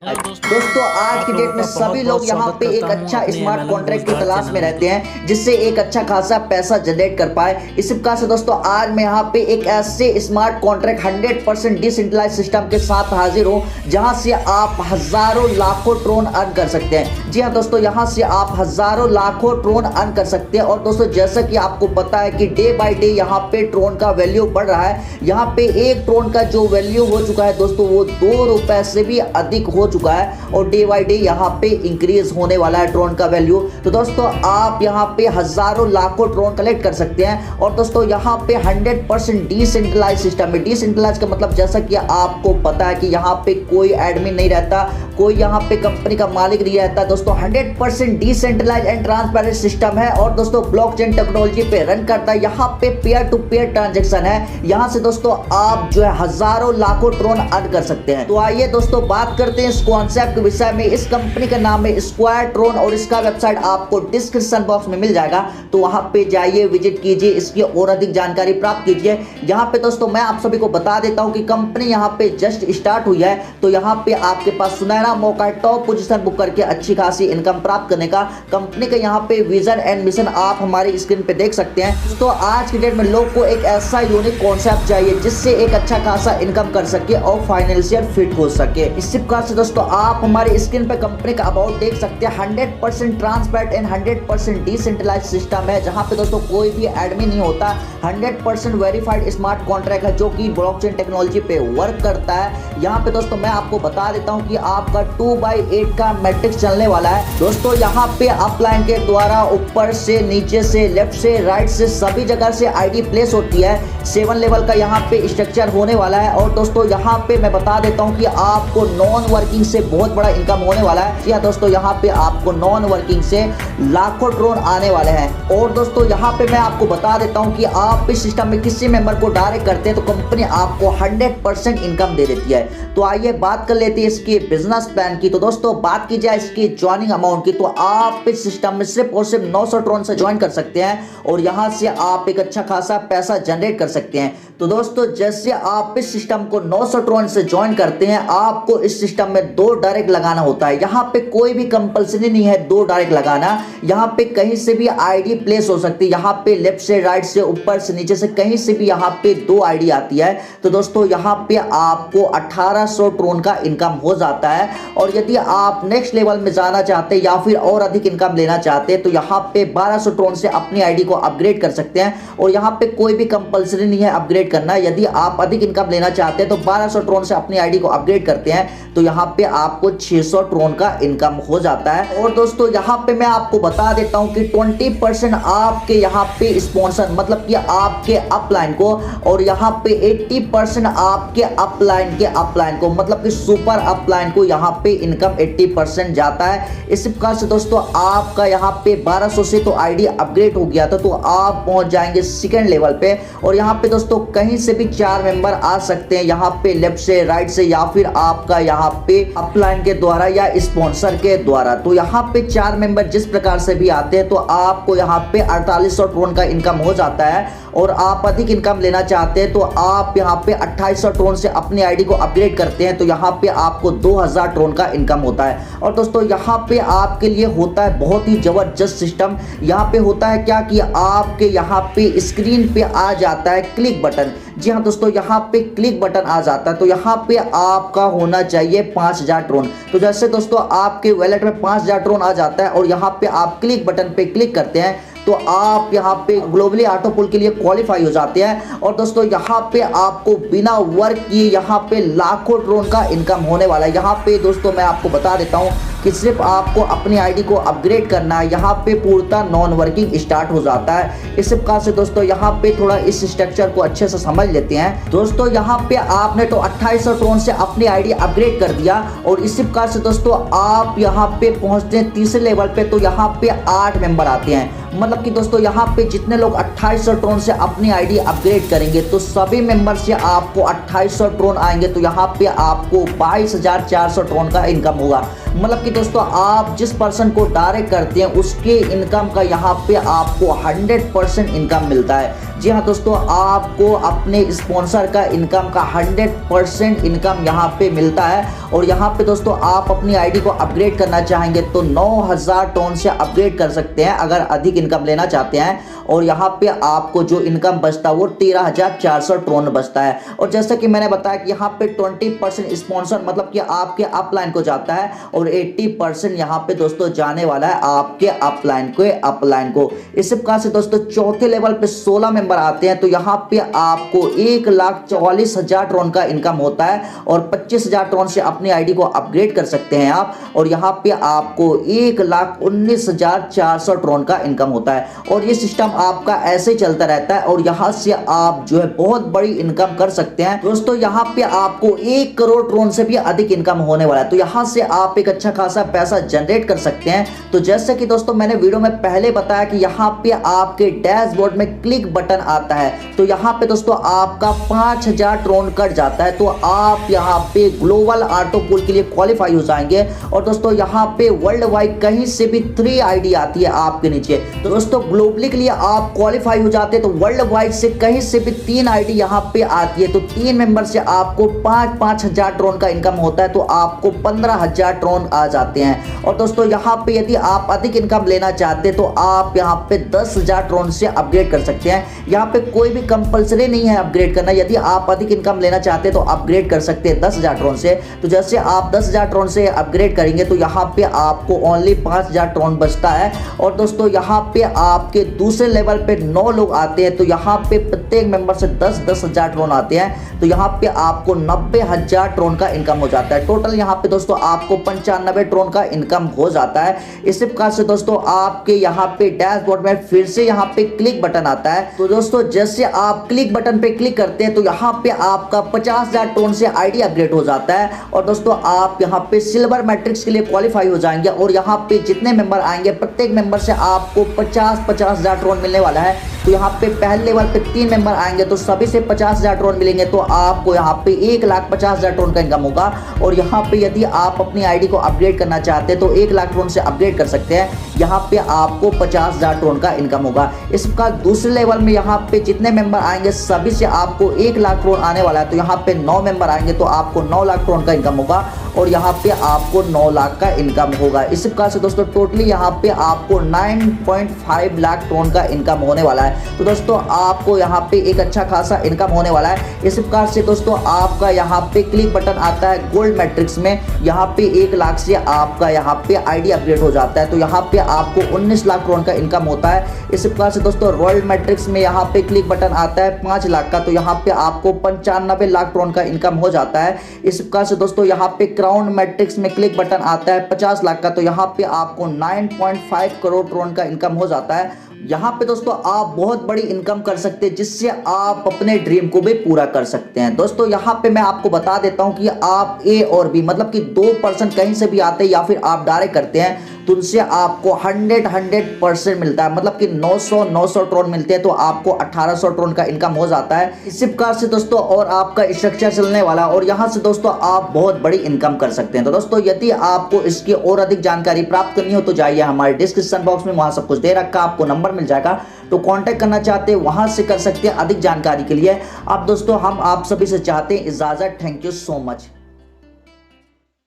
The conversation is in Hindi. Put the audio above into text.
दोस्तों आज की डेट में सभी लोग यहाँ पे एक अच्छा स्मार्ट कॉन्ट्रैक्ट की तलाश में रहते हैं जिससे एक अच्छा खासा पैसा जनरेट कर पाए। इसी प्रकार से दोस्तों आज मैं यहाँ पे एक ऐसे स्मार्ट कॉन्ट्रैक्ट 100% डिसेंट्रलाइज सिस्टम के साथ हाजिर हूँ जहाँ से आप हजारों लाखों ट्रोन अर्न कर सकते हैं। जी हाँ दोस्तों, यहाँ से आप हजारों लाखों ट्रोन अर्न कर सकते हैं। और दोस्तों जैसा कि आपको पता है कि डे बाय डे यहाँ पे ट्रोन का वैल्यू बढ़ रहा है। यहाँ पे एक ट्रोन का जो वैल्यू हो चुका है दोस्तों वो 2 रुपए से भी अधिक हो चुका है और डे बाय डे यहाँ पे इंक्रीज होने वाला है ट्रोन का वैल्यू। तो दोस्तों आप यहाँ पे हजारों लाखों ट्रोन कलेक्ट कर सकते हैं। और दोस्तों यहाँ पे 100% डिसेंट्रलाइज सिस्टम है। डिसेंट्रलाइज का मतलब जैसा कि आपको पता है कि यहाँ पे कोई एडमिन नहीं रहता, कोई यहाँ पे कंपनी का मालिक नहीं रहता। दोस्तों 100% डिसेंट्रलाइज एंड ट्रांसपेरेंट सिस्टम है और दोस्तों ब्लॉकचेन टेक्नोलॉजी पे रन करता है। यहाँ पे पेयर टू पेयर ट्रांजेक्शन है। यहाँ से दोस्तों आप जो है हजारों लाखों ट्रोन अर्न कर सकते हैं। तो आइए दोस्तों बात करते हैं इस कॉन्सेप्ट के विषय में। इस कंपनी का नाम है स्क्वायर ट्रोन और इसका वेबसाइट आपको डिस्क्रिप्शन बॉक्स में मिल जाएगा, तो वहां पे जाइए, विजिट कीजिए, इसकी और अधिक जानकारी प्राप्त कीजिए। यहाँ पे दोस्तों मैं आप सभी को बता देता हूँ कि कंपनी यहाँ पे जस्ट स्टार्ट हुई है, तो यहाँ पे आपके पास सुनहरा मौका है टॉप पोजीशन बुक करके अच्छी खासी इनकम प्राप्त करने का। कंपनी का यहाँ पे विजन एंड मिशन आप हमारी स्क्रीन पे देख सकते हैं। तो आज की डेट में लोग को एक ऐसा यूनिक कॉन्सेप्ट चाहिए जिससे एक अच्छा खासा इनकम कर सके और फाइनेंशियल फिट हो सके। इसी प्रकार से दोस्तों आप हमारे स्क्रीन पे कंपनी का अबाउट देख सकते हैं। 100% ट्रांसपेरेंट एंड 100% डिसेंट्रलाइज सिस्टम है जहां पे दोस्तों कोई भी एडमिन नहीं होता। 100% वेरीफाइड स्मार्ट कॉन्ट्रैक्ट है जो कि ब्लॉकचेन टेक्नोलॉजी पे वर्क करता है। यहाँ पे दोस्तों मैं आपको बता देता हूँ कि आपका 2/8 का मैट्रिक्स चलने वाला है। दोस्तों यहाँ पे अपलाइन के द्वारा ऊपर से, नीचे से, लेफ्ट से, राइट से सभी जगह से आईडी प्लेस होती है। 7 लेवल का यहाँ पे स्ट्रक्चर होने वाला है। और दोस्तों यहाँ पे मैं बता देता हूँ कि आपको नॉन वर्किंग से बहुत बड़ा इनकम होने वाला है। या दोस्तों यहाँ पे आपको नॉन वर्किंग से लाखों ट्रोन आने वाले हैं। और दोस्तों यहाँ पे मैं आपको बता देता हूँ कि आप इस सिस्टम में किसी मेंबर को डायरेक्ट करते हैं तो कंपनी आपको 100% इनकम दे देती है। तो आइए बात कर लेते हैं इसके बिजनेस प्लान की। तो दोस्तों बात की जाए इसकी ज्वाइनिंग अमाउंट की, तो आप इस सिस्टम में सिर्फ और सिर्फ 900 ट्रोन से ज्वाइन कर सकते हैं और यहाँ से आप एक अच्छा खासा पैसा जनरेट कर सकते हैं। तो दोस्तों जैसे आप इस सिस्टम को 900 ट्रोन से ज्वाइन करते हैं, आपको इस सिस्टम में 2 डायरेक्ट लगाना होता है। यहाँ पे कोई भी कंपलसरी नहीं है 2 डायरेक्ट लगाना। यहाँ पे कहीं से भी आईडी प्लेस हो सकती है। यहाँ पे लेफ्ट से, राइट से, ऊपर से, नीचे से, कहीं से भी यहाँ पे 2 आईडी आती है। तो दोस्तों यहाँ पे आपको 1800 ट्रोन का इनकम हो जाता है। और यदि आप नेक्स्ट लेवल में जाना चाहते हैं या फिर और अधिक इनकम लेना चाहते हैं तो यहाँ पे 1200 ट्रोन से अपनी आईडी को अपग्रेड कर सकते हैं। और यहाँ पे कोई भी कंपलसरी नहीं है अपग्रेड करना। यदि आप अधिक इनकम लेना चाहते हैं तो 1200 ट्रोन से अपनी आईडी को अपग्रेड करते हैं तो यहाँ पे आपको 600 ट्रोन का इनकम हो जाता है। और दोस्तों यहाँ पे मैं आपको बता देता हूँ कि 20% आपके यहाँ पे स्पॉन्सर मतलब कि आपके अपलाइन को और यहाँ पे 80% आपके अपलाइन को मतलब कि सुपर अपलाइन को यहाँ पे इनकम 80% जाता है। इस प्रकार से दोस्तों आपका यहाँ पे 1200 से तो आईडी अपग्रेड हो गया था, तो आप पहुंच जाएंगे सेकंड लेवल पे। और यहाँ पे दोस्तों कहीं से भी 4 मेंबर आ सकते हैं, यहाँ पे लेफ्ट से, राइट से, या फिर आपका यहाँ पे अपलाइन के द्वारा या स्पॉन्सर के द्वारा। तो यहाँ पे 4 मेंबर जिस प्रकार से भी आते हैं तो आपको यहाँ पे 4800 ट्रोन का इनकम हो जाता है। और आप अधिक इनकम लेना चाहते हैं तो आप यहाँ पे 2800 ट्रोन से अपनी आईडी को अपग्रेड करते हैं तो यहाँ पे आपको 2000 ट्रोन का इनकम होता है। और दोस्तों यहाँ पे आपके लिए होता है बहुत ही जबरदस्त सिस्टम। यहाँ पे होता है क्या कि आपके यहाँ पे स्क्रीन पे आ जाता है क्लिक बटन। जी हाँ दोस्तों यहाँ पे क्लिक बटन आ जाता है, तो यहाँ पे आपका होना चाहिए 5000 ट्रोन। तो जैसे दोस्तों आपके वॉलेट में 5000 ट्रोन आ जाता है और यहाँ पे आप क्लिक बटन पे क्लिक करते हैं तो आप यहाँ पे ग्लोबली ऑटो पुल के लिए क्वालिफाई हो जाते हैं। और दोस्तों यहाँ पे आपको बिना वर्क किए यहाँ पे लाखों ट्रोन का इनकम होने वाला है। यहाँ पे दोस्तों मैं आपको बता देता हूँ कि सिर्फ आपको अपनी आईडी को अपग्रेड करना है। यहाँ पे पूर्णतः नॉन वर्किंग स्टार्ट हो जाता है। इस प्रकार से दोस्तों यहाँ पे थोड़ा इस स्ट्रक्चर को अच्छे से समझ लेते हैं। दोस्तों यहाँ पे आपने तो 2800 ट्रोन से अपनी आईडी अपग्रेड कर दिया और इसी प्रकार से दोस्तों आप यहाँ पे पहुँचते हैं तीसरे लेवल पे, तो यहाँ पे 8 मेंबर आते हैं। मतलब कि दोस्तों यहाँ पे जितने लोग 2800 ट्रोन से अपनी आईडी अपग्रेड करेंगे तो सभी मेंबर से आपको 2800 ट्रोन आएंगे, तो यहाँ पे आपको 22400 ट्रोन का इनकम होगा। मतलब कि दोस्तों आप जिस पर्सन को डायरेक्ट करते हैं उसके इनकम का यहाँ पे आपको 100% इनकम मिलता है। जी हाँ दोस्तों, आपको अपने स्पॉन्सर का इनकम का 100% इनकम यहाँ पे मिलता है। और यहाँ पे दोस्तों आप अपनी आईडी को अपग्रेड करना चाहेंगे तो 9000 टोन से अपग्रेड कर सकते हैं अगर अधिक इनकम लेना चाहते हैं। और यहाँ पे आपको जो इनकम बचता है वो 13,400 ट्रोन बचता है। और जैसा कि मैंने बताया कि यहाँ पे 20% स्पॉन्सर मतलब कि आपके अपलाइन को जाता है और 80% यहाँ पे दोस्तों जाने वाला है आपके अपलाइन को। इस प्रकार से दोस्तों चौथे लेवल पे 16 मेंबर आते हैं तो यहाँ पे आपको 1,44,000 ट्रोन का इनकम होता है और 25,000 ट्रोन से अपनी आईडी को अपग्रेड कर सकते हैं आप। और यहाँ पे आपको 1,19,400 ट्रोन का इनकम होता है। और ये सिस्टम आपका ऐसे ही चलता रहता है और यहाँ से आप जो है बहुत बड़ी इनकम कर सकते हैं। दोस्तों यहाँ पे आपको 1 करोड़ ट्रोन से भी अधिक इनकम होने वाला है, तो यहाँ से आप एक अच्छा खासा पैसा जनरेट कर सकते हैं। तो जैसे कि दोस्तों मैंने वीडियो में पहले बताया कि यहाँ पे आपके डैशबोर्ड में क्लिक बटन आता है, तो यहाँ पे दोस्तों आपका 5,000 ट्रोन कट जाता है तो आप यहाँ पे ग्लोबल ऑटो पूल के लिए क्वालिफाई हो जाएंगे। और दोस्तों यहाँ पे वर्ल्ड वाइड कहीं से भी 3 आईडी आती है आपके नीचे, तो दोस्तों ग्लोबली के लिए आप क्वालिफाई हो जाते हैं तो वर्ल्ड वाइड से कहीं से भी 3 आईडी यहाँ पे आती है। तो 3 मेंबर से आपको 5,000 ट्रोन का इनकम होता है तो आपको 15,000 ट्रोन आ जाते हैं। और दोस्तों यहाँ पे यदि आप अधिक इनकम लेना चाहते हैं तो आप यहाँ पे 10,000 ट्रोन से अपग्रेड कर सकते हैं। यहाँ पे कोई भी कंपलसरी नहीं है अपग्रेड करना, यदि आप अधिक इनकम लेना चाहते हैं तो अपग्रेड कर सकते हैं 10,000 ट्रोन से। तो जैसे आप 10,000 ट्रोन से अपग्रेड करेंगे तो यहाँ पे आपको ओनली 5,000 ट्रोन बचता है। और दोस्तों यहाँ पे आपके दूसरे लेवल पे 9 लोग आते हैं तो यहाँ पे प्रत्येक मेंबर से 10,000 ट्रोन आते हैं तो यहाँ पे आपको 90,000 ट्रोन का इनकम हो जाता है। टोटल यहाँ पे दोस्तों आपको 95 ट्रोन का इनकम हो जाता है। इसी प्रकार से दोस्तों आपके यहाँ पे डैशबोर्ड में फिर से यहाँ पे क्लिक बटन आता है, तो दोस्तों जैसे आप क्लिक बटन पे क्लिक करते हैं तो यहाँ पे आपका 50,000 ट्रोन से आईडी अपग्रेड हो जाता है। और दोस्तों आप यहाँ पे सिल्वर मैट्रिक्स के लिए क्वालिफाई हो जाएंगे और यहाँ पे जितने मेंबर आएंगे प्रत्येक मेंबर से आपको 50,000 ट्रोन मिलने वाला है। तो यहाँ पे पहले लेवल पे 3 मेंबर आएंगे तो सभी से 50,000 ट्रोन मिलेंगे तो आपको यहाँ पे 1,50,000 ट्रोन का इनकम होगा। और यहाँ पे यदि आप अपनी आईडी को अपग्रेड करना चाहते हैं तो 1,00,000 ट्रोन से अपग्रेड कर सकते हैं, यहाँ पे आपको 50,000 ट्रोन का इनकम होगा। इसका दूसरे लेवल में यहाँ पे जितने मेंबर आएंगे सभी से आपको 1,00,000 ट्रोन आने वाला है तो यहाँ पे 9 मेंबर आएंगे तो आपको 9,00,000 ट्रोन का इनकम होगा और यहाँ पे आपको 9,00,000 का इनकम होगा। इस प्रकार से दोस्तों टोटली यहाँ पे आपको 9.5 लाख ट्रोन का इनकम होने वाला है। तो दोस्तों आपको यहाँ पे एक अच्छा खासा इनकम होने वाला है। इस प्रकार से दोस्तों आपका यहाँ पे क्लिक बटन आता है गोल्ड मैट्रिक्स में, यहाँ पे 1,00,000 से आपका यहाँ पे आईडी अपग्रेड हो जाता है तो यहाँ पे आपको 19 लाख ट्रोन का इनकम होता है। इस प्रकार से दोस्तों रॉयल मैट्रिक्स में यहाँ पे क्लिक बटन आता है 5 लाख का तो यहाँ पे आपको 95 लाख ट्रोन का इनकम हो जाता है। इस प्रकार से दोस्तों यहाँ पे क्राउन मैट्रिक्स में क्लिक बटन आता है 50 लाख का तो यहाँ पे आपको 9.5 करोड़ ट्रोन का इनकम हो जाता है। यहाँ पे दोस्तों आप बहुत बड़ी इनकम कर सकते हैं जिससे आप अपने ड्रीम को भी पूरा कर सकते हैं। दोस्तों यहाँ पे मैं आपको बता देता हूँ कि आप ए और बी मतलब कि 2% कहीं से भी आते हैं या फिर आप डायरेक्ट करते हैं तो उनसे आपको 100% मिलता है, मतलब कि 900 ट्रोन मिलते हैं तो आपको 1800 ट्रोन का इनकम हो जाता है। इसी प्रकार से दोस्तों और आपका स्ट्रक्चर चलने वाला और यहाँ से दोस्तों आप बहुत बड़ी इनकम कर सकते हैं। तो दोस्तों यदि आपको इसकी और अधिक जानकारी प्राप्त करनी हो तो जाइए हमारे डिस्क्रिप्शन बॉक्स में, वहां सब कुछ दे रखा, आपको नंबर मिल जाएगा तो कांटेक्ट करना चाहते हैं वहां से कर सकते हैं अधिक जानकारी के लिए। अब दोस्तों हम आप सभी से चाहते हैं इजाजत। Thank you so much.